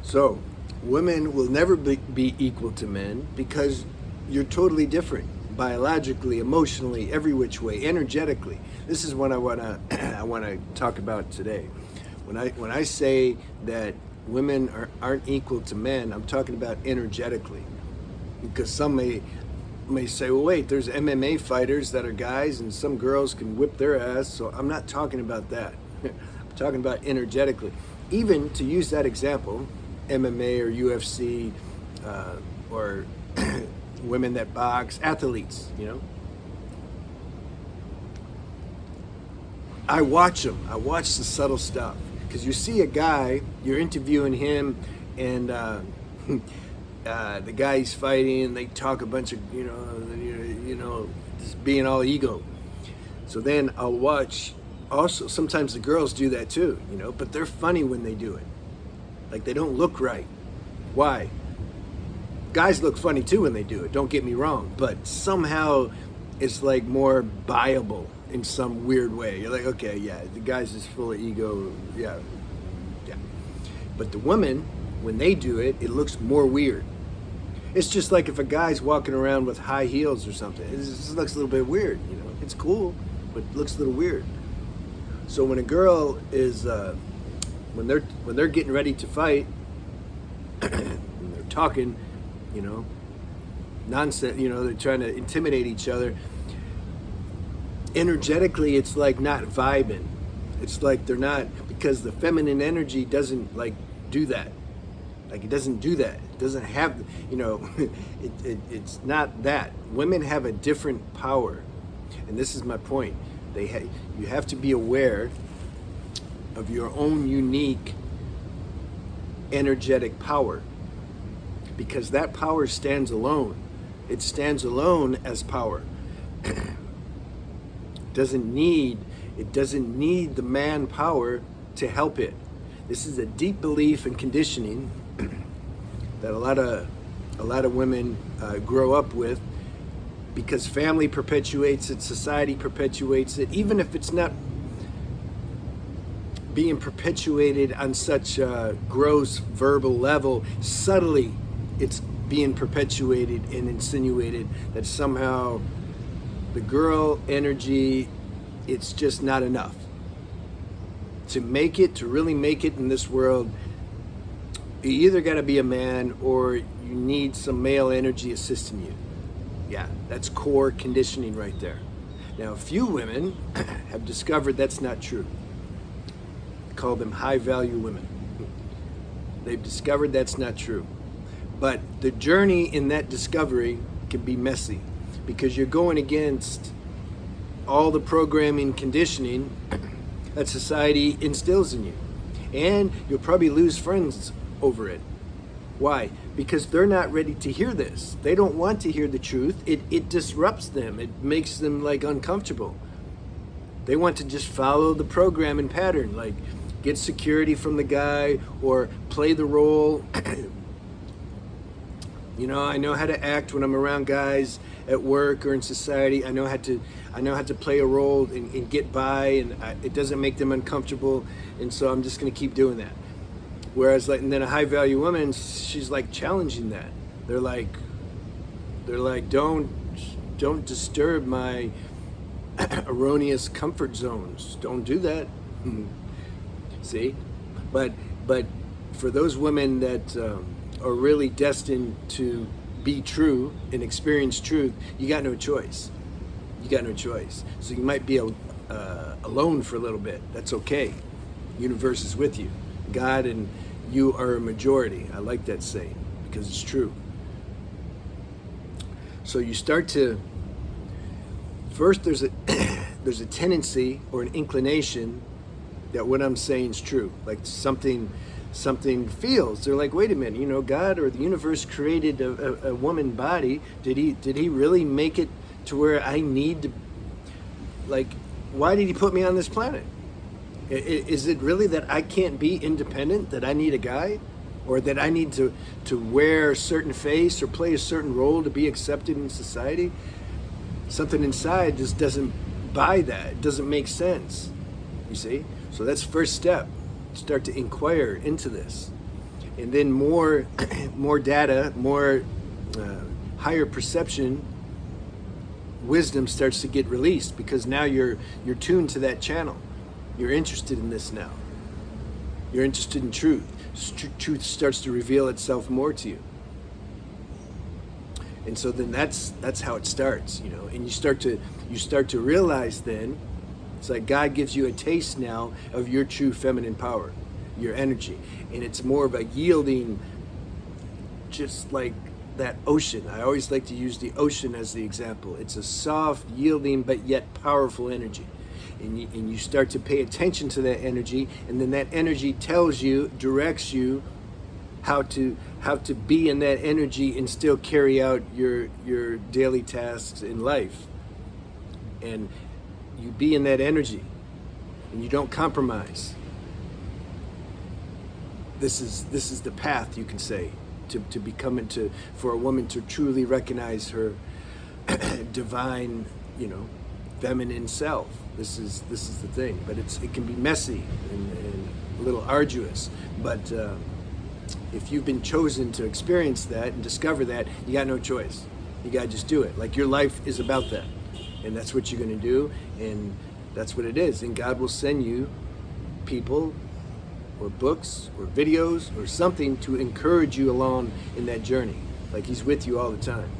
So, women will never be equal to men because you're totally different biologically, emotionally, every which way, energetically. This is what I wanna I wanna talk about today. When I say that women aren't equal to men, I'm talking about energetically, because some may say, well, wait, there's MMA fighters that are guys, and some girls can whip their ass. So I'm not talking about that. I'm talking about energetically. Even to use that example, MMA or UFC, or women that box, athletes, I watch them. I watch the subtle stuff, because you see a guy, you're interviewing him, and the guy he's fighting, and they talk a bunch of just being all ego. So then I'll watch. Also, sometimes the girls do that too, but they're funny when they do it. Like, they don't look right. Why? Guys look funny too when they do it, don't get me wrong, but somehow it's like more buyable in some weird way. You're like, okay, yeah, the guy's just full of ego, yeah. But the women, when they do it, it looks more weird. It's just like if a guy's walking around with high heels or something, it just looks a little bit weird, It's cool, but it looks a little weird. So when a girl is, when they're getting ready to fight, and they're talking, nonsense, they're trying to intimidate each other. Energetically, it's like not vibing. It's like they're not, because the feminine energy doesn't like do that. Like, it doesn't do that. It doesn't have, it's not that. Women have a different power. And this is my point. You have to be aware of your own unique energetic power, because that power stands alone. It stands alone as power. It doesn't need the manpower to help it. This is a deep belief and conditioning that a lot of women grow up with, because family perpetuates it, society perpetuates it, even if it's not being perpetuated on such a gross verbal level. Subtly, it's being perpetuated and insinuated that somehow the girl energy, it's just not enough. To really make it in this world, you either got to be a man or you need some male energy assisting you. Yeah, that's core conditioning right there. Now, a few women have discovered that's not true. I call them high-value women. They've discovered that's not true. But the journey in that discovery can be messy, because you're going against all the programming, conditioning that society instills in you. And you'll probably lose friends over it. Why? Because they're not ready to hear this. They don't want to hear the truth. It disrupts them. It makes them like uncomfortable. They want to just follow the program and pattern, like get security from the guy or play the role. I know how to act when I'm around guys at work or in society. I know how to play a role and get by, and it doesn't make them uncomfortable, and so I'm just going to keep doing that. Whereas, and then a high value woman, she's like challenging that. They're like, don't disturb my erroneous comfort zones. Don't do that. See, but for those women that are really destined to be true and experience truth, you got no choice. You got no choice. So you might be alone for a little bit. That's okay. Universe is with you. God and you are a majority. I like that saying because it's true. So you start to, first there's a tendency or an inclination that what I'm saying is true. Like something feels, they're like, wait a minute, God or the universe created a woman body. Did he really make it to where I need to, like, why did he put me on this planet? Is it really that I can't be independent, that I need a guy? Or that I need to wear a certain face or play a certain role to be accepted in society? Something inside just doesn't buy that. It doesn't make sense, you see? So that's first step. Start to inquire into this. and then more more data, more higher perception, wisdom starts to get released, because now you're tuned to that channel. You're interested in this now. You're interested in truth. Truth starts to reveal itself more to you. And so then that's how it starts, you know. And you start to realize then, it's like God gives you a taste now of your true feminine power, your energy. And it's more of a yielding, just like that ocean. I always like to use the ocean as the example. It's a soft, yielding, but yet powerful energy. And you start to pay attention to that energy, and then that energy tells you, directs you how to be in that energy and still carry out your daily tasks in life. And you be in that energy, and you don't compromise. This is the path, you can say, to become into, for a woman to truly recognize her divine, you know, feminine self. This is the thing. But it can be messy and a little arduous. But if you've been chosen to experience that and discover that, you got no choice. You gotta just do it. Like, your life is about that, and that's what you're gonna do, and that's what it is. And God will send you people or books or videos or something to encourage you along in that journey. Like, He's with you all the time.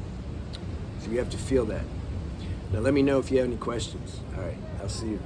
So you have to feel that. Now let me know if you have any questions. All right, I'll see you.